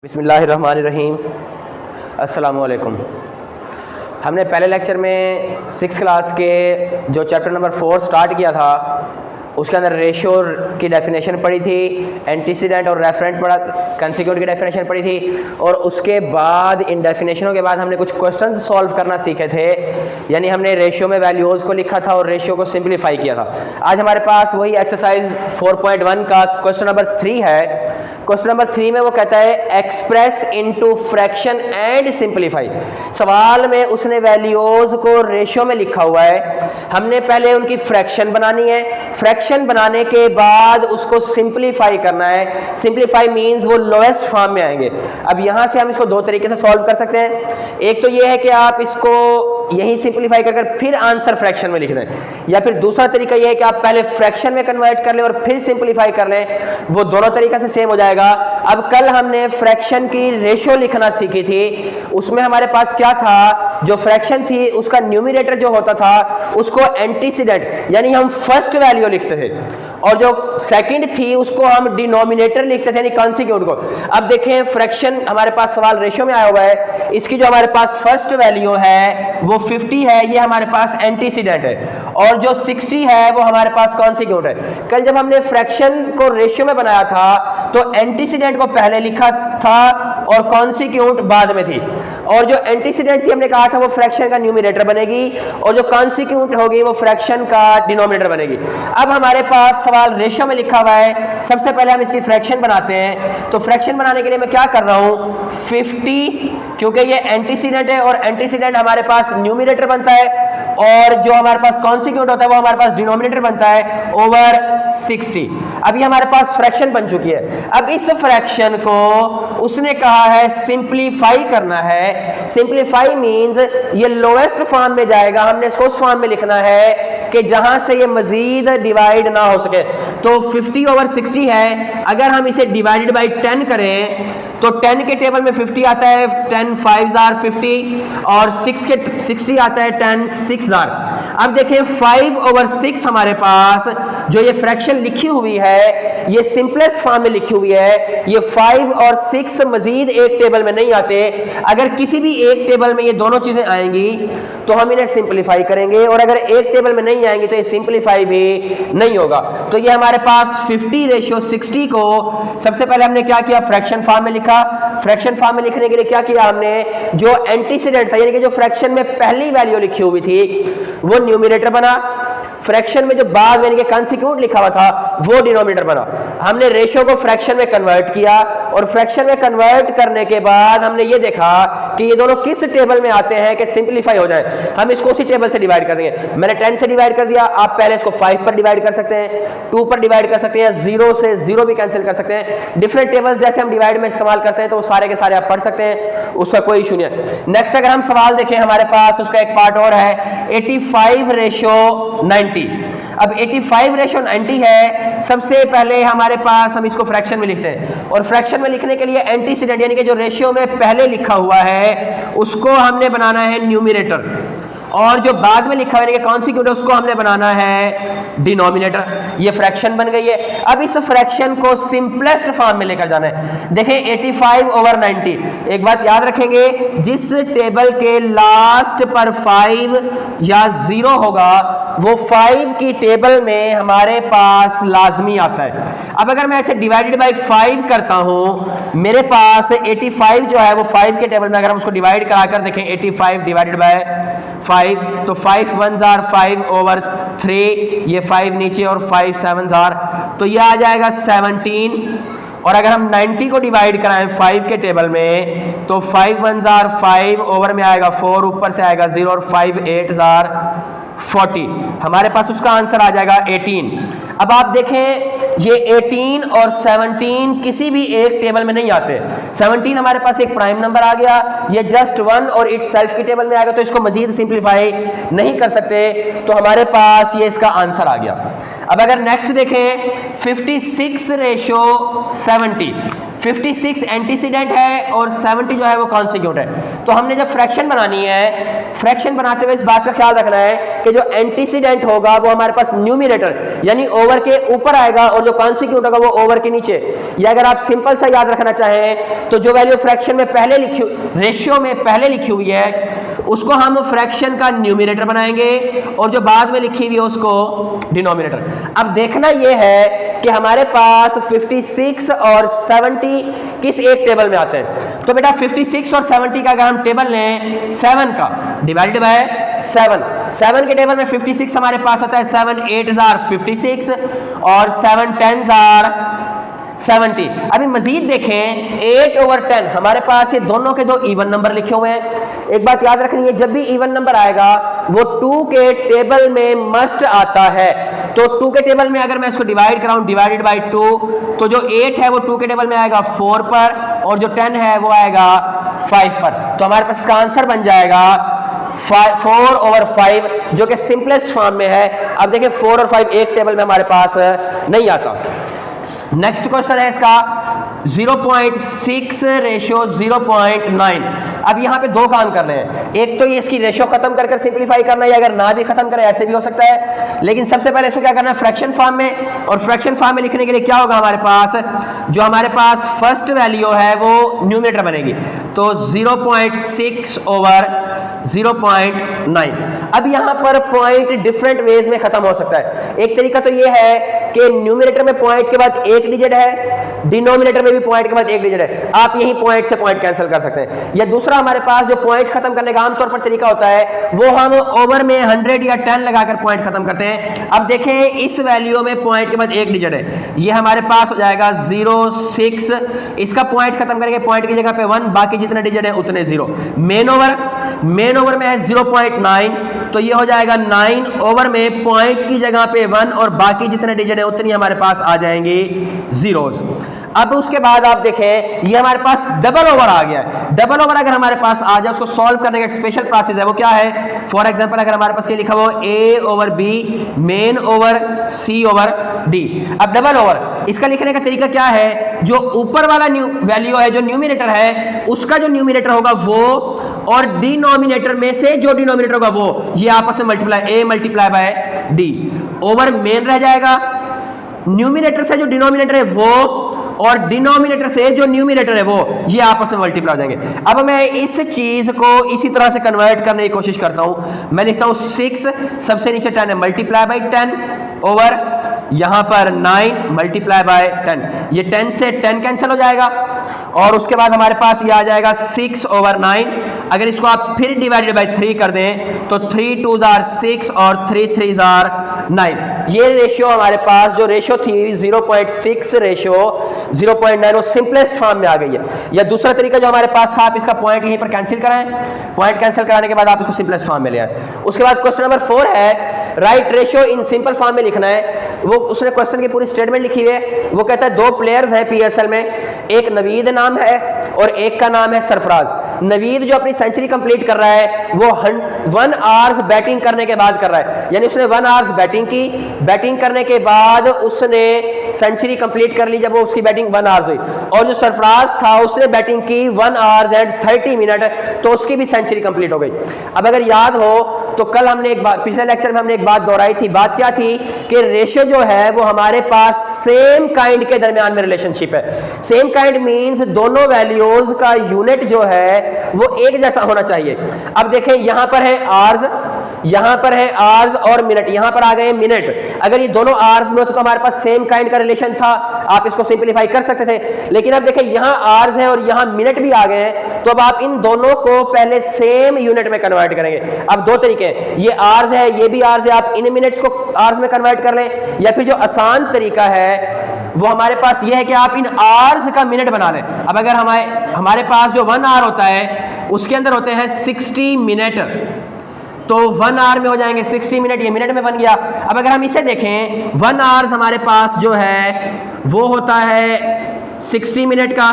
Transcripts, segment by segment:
बिस्मिल्लाहिर्रहमानिर्रहीम। अस्सलामु अलैकुम। हमने पहले लेक्चर में 6 क्लास के जो चैप्टर नंबर 4 स्टार्ट किया था उसके अंदर रेशो की डेफिनेशन पढ़ी थी, एंटीसीडेंट और रेफरेंट पढ़ा, कंसिक्यूटिव की डेफिनेशन पढ़ी थी और उसके बाद इन डेफिनेशनों के बाद हमने कुछ क्वेश्चन सॉल्व करना सीखे थे। यानी हमने रेशियो में वैल्यूज़ को लिखा था और रेशियो को सिंप्लीफाई किया था। आज हमारे पास वही एक्सरसाइज 4.1 का क्वेश्चन नंबर 3 है। क्वेश्चन नंबर 3 में वो कहता है express into fraction and simplify. सवाल में उसने वैल्यूज़ को रेशियो में लिखा हुआ है, हमने पहले उनकी फ्रैक्शन बनानी है, फ्रैक्शन बनाने के बाद उसको सिंप्लीफाई करना है। सिंप्लीफाई मींस वो लोएस्ट फॉर्म में आएंगे। अब यहां से हम इसको दो तरीके से सॉल्व कर सकते हैं। एक तो ये है कि आप इसको यही सिंप्लीफाई कर फिर आंसर फ्रैक्शन में लिख दें, या फिर दूसरा तरीका यह है कि आप पहले फ्रैक्शन में कन्वर्ट कर लें और फिर सिंप्लीफाई कर लें। वो दोनों तरीका से सेम हो जाएगा। अब कल हमने फ्रैक्शन की रेशियो लिखना सीखी थी, उसमें हमारे पास क्या था, जो फ्रैक्शन थी उसका न्यूमरेटर जो होता था उसको एंटीसीडेंट यानी हम फर्स्ट वैल्यू लिखते थे और जो सेकंड थी उसको हम डिनोमिनेटर लिखते थे यानी कॉन्सिक्यूट को। अब देखें फ्रैक्शन हमारे पास सवाल रेशियो में आया हुआ है, इसकी जो हमारे पास फर्स्ट वैल्यू है वो 50 है, ये हमारे पास एंटीसीडेंट है, और जो 60 है वो हमारे पास कॉन्सिक्यूट है। कल जब हमने फ्रैक्शन को रेशियो में बनाया था तो एंटीसीडेंट को पहले लिखा था और कॉन्सिक्यूट बाद में थी, और जो एंटीसीडेंट थी हमने कहा था वो फ्रैक्शन का न्यूमरेटर बनेगी और जो कॉन्सिक्यूट होगी वो फ्रैक्शन का डिनोमिनेटर बनेगी। अब हमारे पास सवाल रेशियो में लिखा हुआ है, सबसे पहले हम इसकी फ्रैक्शन बनाते हैं। तो फ्रैक्शन बनाने के लिए मैं क्या कर रहा हूं, 50 क्योंकि ये एंटीसीडेंट है और एंटीसीडेंट हमारे पास न्यूमरेटर बनता है और जो हमारे पास कॉन्सिक्यूट होता है वो हमारे पास डिनोमिनेटर बनता है ओवर 60। अभी हमारे पास फ्रैक्शन बन चुकी है। अब इस फ्रैक्शन को उसने कहा है सिंप्लीफाई करना है। सिंप्लीफाई मींस ये लोएस्ट फॉर्म में जाएगा, हमने इसको उस फॉर्म में लिखना है कि जहां से ये मजीद डिवाइड ना हो सके। तो 50 ओवर 60 है, अगर हम इसे डिवाइडेड बाई 10 करें तो 10 के टेबल में 50 आता है, 10 5s are 50 और 6 के 60 आता है, 10 6s are। अब देखें 5 ओवर 6 हमारे पास जो ये फ्रैक्शन लिखी हुई है ये सिंपलेस्ट फॉर्म में लिखी हुई है। ये 5 और 6 मजीद एक टेबल में नहीं आते। अगर किसी भी एक टेबल में ये दोनों चीजें आएंगी तो हम इन्हें सिंप्लीफाई करेंगे, और अगर एक टेबल में नहीं आएंगी तो ये सिंप्लीफाई भी नहीं होगा। तो ये हमारे पास 50 रेशियो 60 को सबसे पहले हमने क्या किया, फ्रैक्शन फॉर्म में लिखा। फ्रैक्शन फॉर्म में लिखने के लिए क्या किया हमने, जो एंटीसीडेंट था यानी कि जो फ्रैक्शन में पहली वैल्यू लिखी हुई थी वो न्यूमरेटर बना, फ्रैक्शन में जो बाद में कॉन्सिक्यूट लिखा हुआ था वो डिनोमिनेटर बना। हमने रेशियो को फ्रैक्शन में कन्वर्ट किया और फ्रैक्शन में कन्वर्ट करने के बाद हमने ये देखा कि ये दोनों किस टेबल में आते हैं कि सिंप्लीफाई हो जाए। हम इसको उसी टेबल से डिवाइड कर देंगे। मैंने 10 से डिवाइड कर दिया, आप पहले इसको 5 पर डिवाइड कर सकते हैं, 2 पर डिवाइड कर सकते हैं, 0 से 0 भी कैंसिल कर सकते हैं। डिफरेंट टेबल्स जैसे हम डिवाइड में इस्तेमाल करते हैं तो सारे के सारे आप पढ़ सकते हैं, उसका कोई इशू नहीं है। नेक्स्ट अगर हम सवाल देखें हमारे पास उसका एक पार्ट और है 85 रेशियो 90। अब 85 रेशियो 90 है, सबसे पहले हमारे पास हम इसको फ्रैक्शन में लिखते हैं और फ्रैक्शन में लिखने के लिए एंटीसीडेंट यानी कि जो रेशियो में पहले लिखा हुआ है उसको हमने बनाना है न्यूमरेटर, और जो बाद में लिखा हुआ है कॉन्सिक्यूट उसको हमने बनाना है डिनोमिनेटर। ये फ्रैक्शन बन गई है। अब इस फ्रैक्शन को सिंपलेस्ट फॉर्म में लेकर जाना है। देखें 85 ओवर 90, एक बात याद रखेंगे, जिस टेबल के लास्ट पर 5 या 0 होगा वो 5 की टेबल में हमारे पास लाजमी आता है। अब अगर मैं इसे डिवाइडेड बाई 5 करता हूं, मेरे पास 85 जो है वो 5 के टेबल में अगर हम उसको डिवाइड कराकर देखें 85 डिवाइडेड बाय 5 तो 5 1s are 5 ओवर 3, ये 5 नीचे और 5 7s are, तो ये आ जाएगा 17। और अगर हम 90 को डिवाइड कराएं 5 के टेबल में तो 5 1s are 5 ओवर में आएगा 4, ऊपर से आएगा 0 और 5 8s are 40। हमारे पास उसका आंसर आ जाएगा 18। अब आप देखें ये 18 और 17 किसी भी एक टेबल में नहीं आते। 17 हमारे पास एक प्राइम नंबर आ गया, ये जस्ट 1 और इट्स सेल्फ की टेबल में आ गया, तो इसको मजीद सिंप्लीफाई नहीं कर सकते, तो हमारे पास ये इसका आंसर आ गया। अब अगर नेक्स्ट देखें 56 रेशियो 70, 56 एंटीसीडेंट है और 70 जो है वो कॉन्सिक्यूट है। तो हमने जब फ्रैक्शन बनानी है, फ्रैक्शन बनाते हुए इस बात का ख्याल रखना है कि जो एंटीसीडेंट होगा वो हमारे पास न्यूमिनेटर यानी ओवर के ऊपर आएगा और जो कॉन्सिक्यूट होगा वो ओवर के नीचे। या अगर आप सिंपल सा याद रखना चाहें तो जो वैल्यू फ्रैक्शन में पहले लिखी, रेशियो में पहले लिखी हुई है, उसको हम फ्रैक्शन का न्यूमिनेटर बनाएंगे और जो बाद में लिखी हुई है उसको डिनोमिनेटर। अब देखना यह है कि हमारे पास 56 और 70 किस एक टेबल में आते हैं। तो बेटा 56 और 70 का अगर हम टेबल लें 7 का डिवाइडेड बाय 7 के टेबल में 56 हमारे पास आता है 7 8 आर 56 और 7 10 आर 70। अभी मजीद देखें 8/10 हमारे पास ये दोनों के दो इवन नंबर लिखे हुए हैं। एक बात याद रखनी है, जब भी इवन नंबर आएगा वो 2 के टेबल में मस्ट आता है। तो 2 के टेबल में अगर मैं इसको डिवाइड कराऊं डिवाइडेड बाय 2, तो जो 8 है वो 2 के टेबल में आएगा 4 पर और जो 10 है वो आएगा 5 पर। तो हमारे पास इसका आंसर बन जाएगा 4/5 जो कि सिंपलेस्ट फॉर्म में है। अब देखिए 4 और 5 एक टेबल में हमारे पास नहीं आता। नेक्स्ट क्वेश्चन है इसका 0.6 रेशियो 0.9। अब यहाँ पे दो काम करने हैं, एक तो ये इसकी रेशियो खत्म कर सिंपलीफाई करना है, या अगर ना भी खत्म करें ऐसे भी हो सकता है। लेकिन सबसे पहले इसको क्या करना है फ्रैक्शन फॉर्म में, और फ्रैक्शन फॉर्म में लिखने के लिए क्या होगा हमारे पास, जो हमारे पास फर्स्ट वैल्यू है वो न्यूमरेटर बनेगी। तो 0.6/0.9। अब यहाँ पर पॉइंट डिफरेंट वेज में खत्म हो सकता है। एक तरीका तो ये है कि न्यूमरेटर में पॉइंट के बाद एक डिजिट है, डिनोमिनेटर में भी पॉइंट के बाद एक डिजिट है, आप यही पॉइंट से पॉइंट कैंसिल कर सकते हैं। या दूसरा हमारे पास जो पॉइंट खत्म करने का आमतौर पर तरीका होता है वो हम ओवर में 100 या 10 लगाकर पॉइंट खत्म करते हैं। अब देखें इस वैल्यू में पॉइंट के बाद एक डिजिट है, ये हमारे पास हो जाएगा 0.6। इसका पॉइंट खत्म करेंगे पॉइंट की जगह पे 1, बाकी जितने डिजिट है उतने 0। मेन ओवर में है 0.9, तो ये हो जाएगा 9 ओवर में पॉइंट की जगह पे 1 और बाकी जितने डिजिट है उतनी हमारे पास आ जाएंगे जीरोस। अब उसके बाद आप देखें ये हमारे पास डबल ओवर आ गया है। डबल ओवर अगर हमारे पास आ जाए उसको सॉल्व करने का स्पेशल प्रोसेस है, वो क्या है। फॉर एग्जांपल अगर हमारे पास क्या लिखा हुआ A/B मेन ओवर C/D। अब डबल ओवर इसका लिखने का तरीका क्या है, जो ऊपर वाला वैल्यू है जो न्यूमिनेटर है उसका जो न्यूमिनेटर होगा वो, और डिनोमिनेटर में से जो डिनोमिनेटर होगा वो, ये आपस में मल्टीप्लाई A/D। ओवर मेन रह जाएगा, न्यूमिनेटर से जो डिनोमिनेटर है वो और डिनोमिनेटर से जो न्यूमिनेटर है वो, ये आपस में मल्टीप्लाई हो जाएंगे। अब मैं इस चीज को इसी तरह से कन्वर्ट करने की कोशिश करता हूं। मैं लिखता हूं 6 सबसे नीचे 10 है, मल्टीप्लाई बाई 10 ओवर यहां पर 9 मल्टीप्लाई बाय 10। ये 10 से 10 कैंसिल हो जाएगा और उसके बाद हमारे पास ये आ जाएगा 6/9। अगर इसको आप फिर डिवाइडेड बाय 3 कर दें तो 3 2s are 6 और 3 3s are 9। ये रेशियो हमारे पास जो रेशियो थी 0.6 रेशियो 0.9 वो सिंपलेस्ट फॉर्म में आ गई है। या दूसरा तरीका जो हमारे पास था, आप इसका पॉइंट यहीं पर कैंसिल कराएं, पॉइंट कैंसिल कराने के बाद आप इसको सिंपलेस्ट फॉर्म में ले आए। उसके बाद क्वेश्चन नंबर 4 है right ratio in simple form में लिखना है। वो उसने क्वेश्चन की पूरी स्टेटमेंट लिखी हुई है। वो कहता है दो प्लेयर्स हैं PSL में, एक नवीद नाम है और एक का नाम है सरफराज। नवीद जो अपनी सेंचुरी कंप्लीट कर रहा है वो 1 आवर्स बैटिंग करने के बाद कर रहा है, यानी उसने 1 आवर्स बैटिंग की, बैटिंग करने के बाद उसने सेंचुरी कंप्लीट कर ली जब वो उसकी बैटिंग 1 आवर्स हुई। और जो सरफराज था उसने बैटिंग की 1 आवर्स एंड 30 मिनट, तो उसकी भी सेंचुरी कंप्लीट हो गई। अब अगर याद हो तो कल हमने एक बात, पिछले लेक्चर में हमने एक बात दोहराई थी। बात क्या थी कि रेशियो जो है वो हमारे पास सेम काइंड के दरमियान में रिलेशनशिप है। सेम काइंड मींस दोनों वैल्यूज का यूनिट जो है वो एक जैसा होना चाहिए। अब देखें यहां पर है आवर्स, यहां पर है आवर्स और मिनट, यहां पर आ गए मिनट। अगर ये दोनों आवर्स में होते तो हमारे पास सेम काइंड का रिलेशन था, आप इसको सिंपलीफाई कर सकते थे। लेकिन अब देखें यहां आवर्स है और यहां मिनट भी आ गए हैं, तो अब आप इन दोनों को पहले सेम यूनिट में कन्वर्ट करेंगे। अब दो तरीके, ये आवर्स है ये भी आवर्स है, आप इन मिनट्स को आवर्स में कन्वर्ट कर लें, या फिर जो आसान तरीका है वो हमारे पास ये है कि आप इन आवर्स का मिनट बना लें। अब अगर हमारे पास जो 1 आवर होता है उसके अंदर होते हैं 60 मिनट, तो 1 आवर में हो जाएंगे 60 मिनट, ये मिनट में बन गया। अब अगर हम इसे देखें 1 आवर्स हमारे पास जो है वो होता है 60 मिनट का।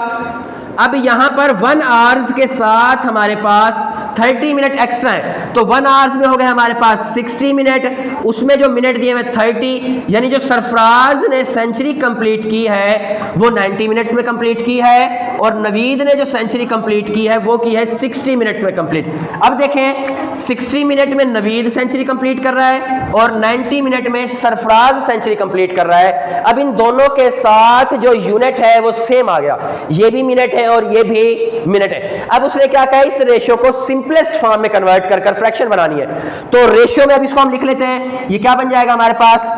अब यहां पर 1 आवर्स के साथ हमारे पास 30 मिनट एक्स्ट्रा है, तो 1 आवर्स में हो गए हमारे पास 60 मिनट, उसमें जो मिनट दिए हुए 30, यानी जो सरफराज ने सेंचुरी कंप्लीट की है वो 90 मिनट्स में कंप्लीट की है, और नवीद ने जो सेंचुरी कंप्लीट की है वो की है 60 मिनट्स में कंप्लीट। अब देखें 60 मिनट में नवीद सेंचुरी कंप्लीट कर रहा है और 90 मिनट में सरफराज सेंचुरी कंप्लीट कर रहा है। अब इन दोनों के साथ जो यूनिट है वो सेम आ गया, ये भी मिनट है और ये भी मिनट है। अब उसने क्या कहा, इस रेशियो को सिंपलेस्ट फॉर्म में कन्वर्ट कर फ्रैक्शन बनानी है, तो रेशियो में अब इसको हम लिख लेते हैं। ये क्या बन जाएगा हमारे पास,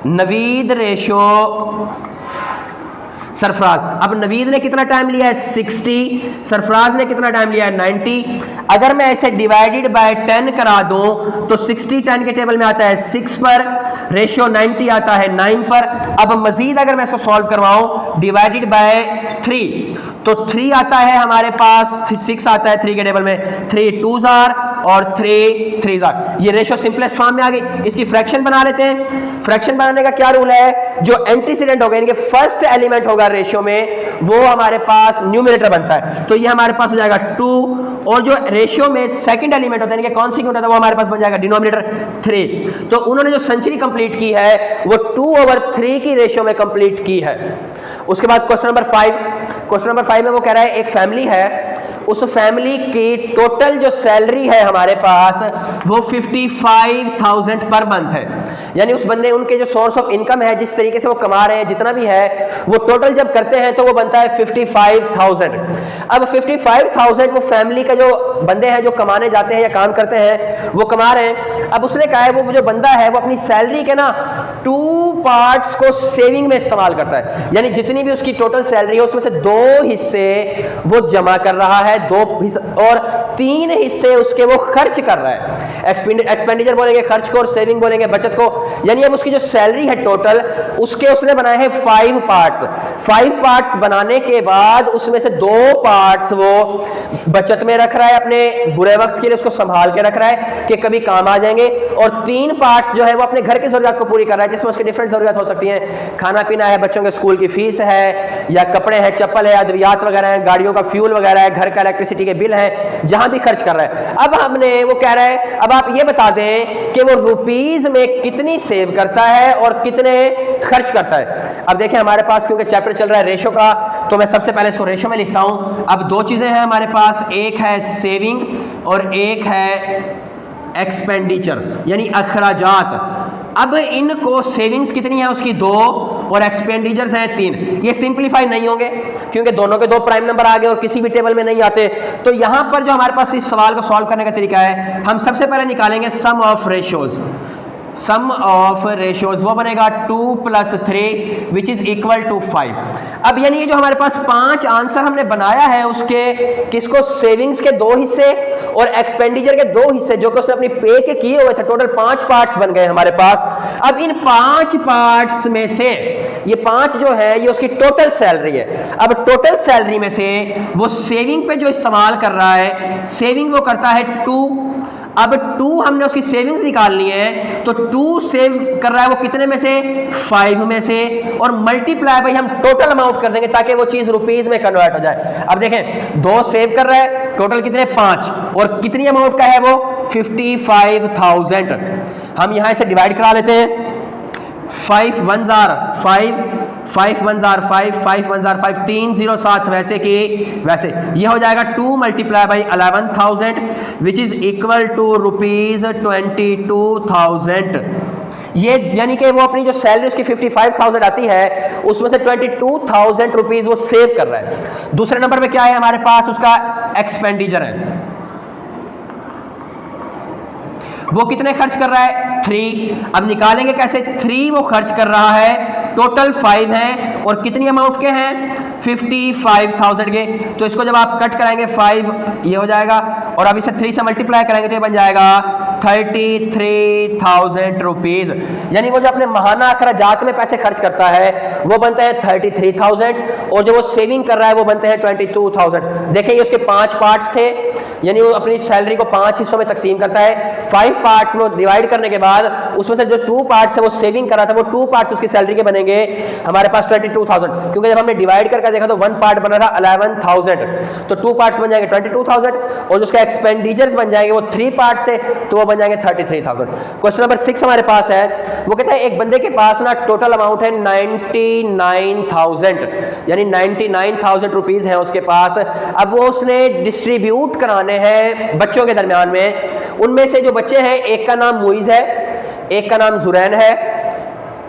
नवीद रेशियो सरफराज। अब नवीद ने कितना टाइम लिया है 60, सरफराज ने कितना टाइम लिया है 90। अगर मैं इसे डिवाइडेड बाय 10 करा दूं तो 60 10 के टेबल में आता है 6 पर, रेशियो 90 आता है 9 पर। अब मजीद अगर मैं इसको सॉल्व करवाऊं डिवाइडेड बाय 3 तो 3 आता है हमारे पास, 6 आता है 3 के टेबल में, 3 2s आर और 3 3s आर। ये रेशियो सिंपलेस्ट फॉर्म में आ गई। इसकी फ्रैक्शन बना लेते हैं। फ्रैक्शन बनाने का क्या रूल है, जो एंटीसीडेंट होगा यानी कि फर्स्ट एलिमेंट होगा रेशियो में वो हमारे पास न्यूमरेटर बनता है, तो ये हमारे पास हो जाएगा 2, और जो रेशियो में सेकंड एलिमेंट होता है यानी कि कॉन्सिक्वेंट होता है वो हमारे पास बन जाएगा डिनोमिनेटर 3। तो उन्होंने जो सेंचुरी कंप्लीट की है वो 2/3 की रेशियो में कंप्लीट की है। उसके बाद क्वेश्चन नंबर 5, क्वेश्चन नंबर 5 में वो कह रहा है एक फैमिली है, उस फैमिली की टोटल जो सैलरी है हमारे पास वो 55,000 पर मंथ है, यानी उस बंदे उनके जो सोर्स ऑफ इनकम है, जिस तरीके से वो कमा रहे हैं, जितना भी है वो टोटल जब करते हैं तो वो बनता है 55,000। अब 55,000 वो फैमिली का जो बंदे हैं जो कमाने जाते हैं या काम करते हैं वो कमा रहे हैं। अब उसने कहा है वो जो बंदा है वो अपनी सैलरी के ना 2 पार्ट्स को सेविंग में इस्तेमाल करता है, यानी जितनी भी उसकी टोटल सैलरी है उसमें से 2 हिस्से वो जमा कर रहा है, 2 हिस्से, और 3 हिस्से उसके वो खर्च कर रहा है। एक्सपेंडिचर बोलेंगे खर्च को और सेविंग बोलेंगे बचत को। यानी अब उसकी जो सैलरी है टोटल उसके उसने बनाए हैं 5 पार्ट्स। 5 पार्ट्स बनाने के बाद उसमें से 2 पार्ट्स वो बचत में रख रहा है, अपने बुरे वक्त के लिए उसको संभाल के रख रहा है कि कभी काम आ जाएंगे, और 3 पार्ट्स जो है वो अपने घर की जरूरत को पूरी कर रहा है, जिसमें उसकी डिफरेंट जरूरत हो सकती है, खाना पीना है, बच्चों के स्कूल की फीस है, या कपड़े हैं, चप्पल है, अद्वियात वगैरह है, गाड़ियों का फ्यूल वगैरह है, घर का इलेक्ट्रिसिटी के बिल है, जहां भी खर्च कर रहा है। अब हमने वो कह रहा है अब आप ये बता दें कि वो रुपीज में कितनी सेव करता है और कितने खर्च करता है। अब देखें हमारे पास क्योंकि चैप्टर चल रहा है रेशो का, तो मैं सबसे पहले इसको रेशो में लिखता हूं। अब 2 चीजें हैं हमारे पास, एक है सेविंग और एक है एक्सपेंडिचर यानी अखराजात। अब इनको सेविंग्स कितनी है उसकी 2 और एक्सपेंडिचर्स हैं 3। ये सिंपलीफाई नहीं होंगे क्योंकि दोनों के 2 प्राइम नंबर आ गए और किसी भी टेबल में नहीं आते। तो यहां पर जो हमारे पास इस सवाल को सॉल्व करने का तरीका है, हम सबसे पहले निकालेंगे sum of ratios. Sum of ratios वो बनेगा 2 + 3 विच इज इक्वल टू 5। अब यानी ये जो हमारे पास 5 आंसर हमने बनाया है उसके किसको, सेविंग्स के 2 हिस्से और एक्सपेंडिचर के 2 हिस्से जो कि उसने अपनी पे के किए हुए थे, टोटल 5 पार्ट्स बन गए हमारे पास। अब इन 5 पार्ट्स में से ये 5 जो है ये उसकी टोटल सैलरी है। अब टोटल सैलरी में से वो सेविंग पे जो इस्तेमाल कर रहा है, सेविंग वो करता है 2। अब 2 हमने उसकी सेविंग्स निकालनी है, तो 2 सेव कर रहा है वो कितने में से, 5 में से, और मल्टीप्लाई भाई हम टोटल अमाउंट कर देंगे ताकि वो चीज रुपीज में कन्वर्ट हो जाए। अब देखें 2 सेव कर रहा है, टोटल कितने 5, और कितनी अमाउंट का है वो 55,000। हम यहां से डिवाइड करा लेते हैं। 5 1s are 5, 5 1s are 5, 5 1s are 5, 3 0 7 वैसे कि वैसे ये हो जाएगा 2 × 11,000 विच इज इक्वल टू ₹22,000। ये यानी कि वो अपनी जो सैलरी उसकी 55,000 आती है उसमें से 22,000 रुपीज वो सेव कर रहा है। दूसरे नंबर पे क्या है हमारे पास, उसका एक्सपेंडिचर है। वो कितने खर्च कर रहा है 3। अब निकालेंगे कैसे, 3 वो खर्च कर रहा है, टोटल 5 हैं और कितनी अमाउंट के हैं 55,000 के। तो इसको जब आप कट कराएंगे 5 ये हो जाएगा और अब इसे 3 से मल्टीप्लाई कराएंगे तो ये बन जाएगा 33,000 रुपीज। यानी वो जो अपने माहाना अखराजात में पैसे खर्च करता है वो बनते हैं 33,000 और जो वो सेविंग कर रहा है वो बनते हैं 22,000। देखिए ये उसके 5 पार्ट्स थे, यानी वो अपनी सैलरी को 5 हिस्सों में तकसीम करता है, 5 पार्ट्स में डिवाइड करने के बाद उसमें से जो 2 पार्ट्स है वो सेविंग कर रहा था, वो 2 पार्ट्स उसकी सैलरी के बनेंगे हमारे पास 22,000, क्योंकि जब हमने डिवाइड करके देखा तो 1 पार्ट बना था 11,000, तो 2 पार्ट्स बन जाएंगे 22,000 और उसका एक्सपेंडिचर्स बन जाएंगे वो 3 पार्ट्स से, तो वो बन जाएंगे 33,000। क्वेश्चन नंबर 6 हमारे पास है, वो कहता है एक बंदे के पास ना टोटल अमाउंट है 99,000, यानी 99,000 रुपीज है उसके पास। अब वो उसने डिस्ट्रीब्यूट कराने हैं बच्चों के दरमियान में। उनमें से जो बच्चे हैं, एक का नाम मुइज है, एक का नाम जुरैन है,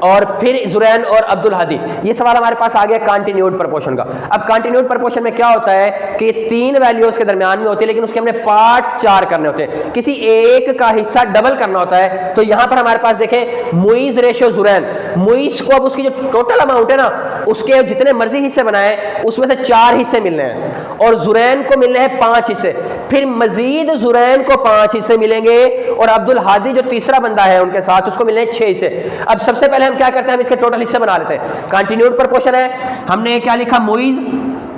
और फिर जुरैन और अब्दुल हादी। ये सवाल हमारे पास आ गया कंटिन्यूड प्रपोर्शन का। अब कंटिन्यूड प्रपोर्शन में क्या होता है कि 3 वैल्यूज के दरमियान में होती है, लेकिन उसके हमने पार्ट्स 4 करने होते हैं, किसी एक का हिस्सा डबल करना होता है। तो यहां पर हमारे पास देखें मुइज रेशो जुरैन, मुइज को अब उसकी जो टोटल अमाउंट है ना उसके जितने मर्जी हिस्से बनाए उसमें से 4 हिस्से मिलने हैं और जुरैन को मिलने हैं 5 हिस्से, फिर मजीद जुरैन को 5 हिस्से मिलेंगे और अब्दुल हादी जो तीसरा बंदा है उनके साथ उसको मिलने हैं 6 हिस्से। अब सबसे पहले हम क्या करते हैं, हम इसके टोटल हिस्से बना लेते हैं। कंटिन्यूड प्रपोर्शन है, हमने क्या लिखा, मुइज,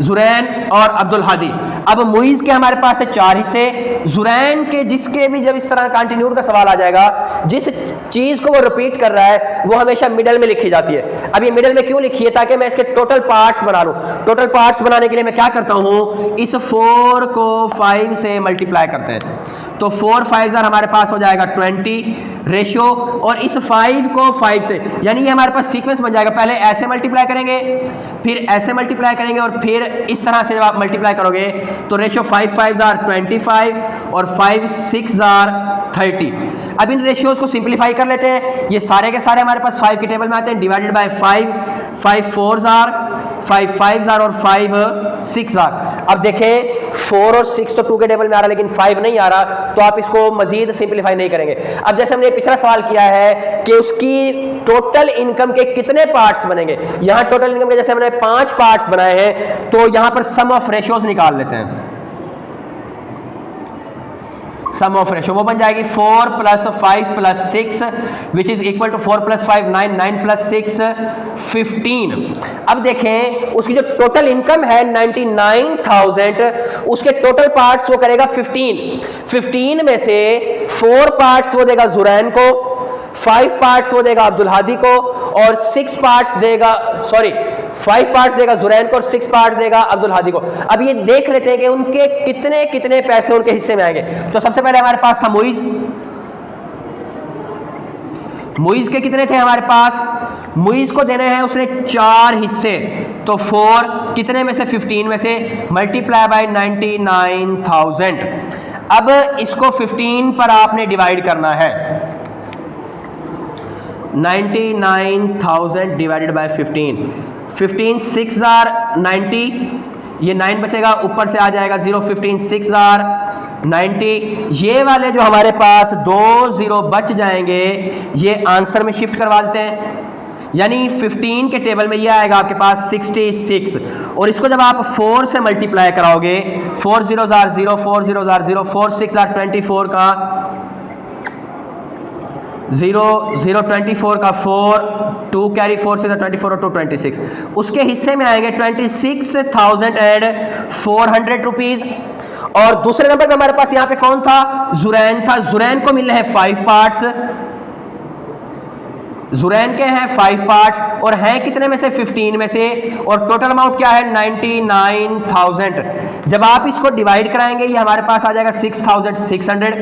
जुरैन और अब्दुल हादी। अब मुइज के हमारे पास है 4 हिस्से, जुरैन के जिसके भी जब इस तरह कंटिन्यूड का सवाल आ जाएगा, जिस चीज को वो रिपीट कर रहा है वो हमेशा मिडल में लिखी जाती है। अब ये मिडल में क्यों लिखी है, ताकि मैं इसके टोटल पार्ट्स बना लूं। टोटल पार्ट्स बनाने के लिए मैं क्या करता हूं, इस 4 को 5 से मल्टीप्लाई करते हैं, तो 4 5 हमारे पास हो जाएगा 20 रेशियो, और इस 5 को 5 से, यानी ये हमारे पास सीक्वेंस बन जाएगा, पहले ऐसे मल्टीप्लाई करेंगे, फिर ऐसे मल्टीप्लाई करेंगे और फिर इस तरह से जब आप मल्टीप्लाई करोगे तो रेशियो 5 5 25 और 5 6 30। अब इन रेशियोज को सिंप्लीफाई कर लेते हैं, ये सारे के सारे हमारे पास 5 के टेबल में आते हैं, डिवाइडेड बाय 5 5 4 5 5 और 5 6। अब देखें 4 और 6 तो 2 के टेबल में आ रहा है, लेकिन 5 नहीं आ रहा, तो आप इसको मजीद सिंप्लीफाई नहीं करेंगे। अब जैसे हमने पिछला सवाल किया है कि उसकी टोटल इनकम के कितने पार्ट्स बनेंगे, यहां टोटल इनकम के जैसे हमने 5 पार्ट्स बनाए हैं, तो यहां पर सम ऑफ रेशियोज निकाल लेते हैं। सम ऑफ रेशियो वो बन जाएगी 4 + 5 + 6 विच इज इक्वल टू 4 + 5 9 9 + 6 15। अब देखें उसकी जो टोटल इनकम है 99,000, उसके टोटल पार्ट्स वो करेगा 15 में से 4 पार्ट्स वो देगा जुरैन को, 5 पार्ट्स वो देगा अब्दुल हादी को, और 6 पार्ट्स देगा, सॉरी 5 पार्ट्स देगा जुरैन को और 6 पार्ट्स देगा अब्दुल हादी को। अब ये देख लेते हैं कि उनके कितने कितने पैसे उनके हिस्से में आएंगे। तो सबसे पहले हमारे पास था मुइज, मुइज के कितने थे हमारे पास, मुइज को देने हैं उसने 4 हिस्से, तो 4 कितने में से 15 में से, मल्टीप्लाई बाय 99,000। अब इसको 15 पर आपने डिवाइड करना है, 99,000 डिवाइडेड बाय 15 6 90, ये 9 बचेगा, ऊपर से आ जाएगा 0, 15 6 90। ये वाले जो हमारे पास 2 0 बच जाएंगे ये आंसर में शिफ्ट करवा देते हैं, यानी 15 के टेबल में ये आएगा आपके पास 66, और इसको जब आप 4 से मल्टीप्लाई कराओगे, 4 0 0 4 0 0 4 6 24 का 0 0 24 का 4 2 कैरी 4 से 24 और 2 26, उसके हिस्से में आएंगे 26,400 रुपीज। और दूसरे नंबर पे हमारे पास यहां पे कौन था, जुरैन था, जुरैन को मिल रहे हैं 5 पार्ट्स, जुरैन के हैं 5 पार्ट्स और हैं कितने में से, 15 में से, और टोटल अमाउंट क्या है 99,000। जब आप इसको डिवाइड कराएंगे ये हमारे पास आ जाएगा 6,600,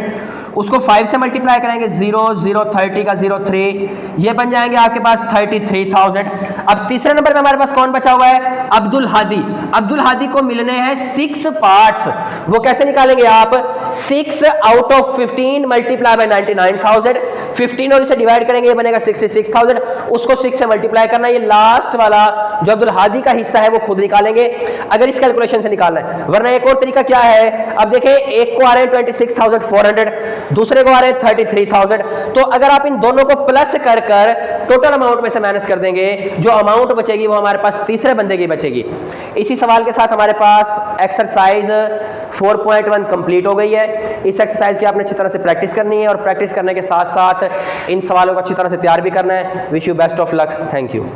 उसको 5 से मल्टीप्लाई करेंगे 0 0 30 का 0 3, ये बन जाएंगे आपके पास 33,000। अब तीसरे नंबर पे हमारे पास कौन बचा हुआ है, अब्दुल हादी। अब्दुल हादी को मिलने हैं 6 पार्ट्स, वो कैसे निकालेंगे आप, 6 आउट ऑफ 15 मल्टीप्लाई बाय 99,000, 15 और इसे डिवाइड करेंगे ये बनेगा 66,000, उसको 6 से मल्टीप्लाई करना, ये लास्ट वाला जो अब्दुल हादी का हिस्सा है वो खुद निकालेंगे अगर इस कैलकुलेशन से निकालना है। वरना एक और तरीका क्या है, अब देखें एक को आ रहे हैं 26,400, दूसरे को आ रहे हैं 33,000, तो अगर आप इन दोनों को प्लस कर कर टोटल अमाउंट में से माइनस कर देंगे, जो अमाउंट बचेगी वो हमारे पास तीसरे बंदे की बचेगी। इसी सवाल के साथ हमारे पास एक्सरसाइज 4.1 कंप्लीट हो गई है। इस एक्सरसाइज की आपने अच्छी तरह से प्रैक्टिस करनी है और प्रैक्टिस करने के साथ साथ इन सवालों को अच्छी तरह से तैयार भी करना है। Wish you best of luck, thank you.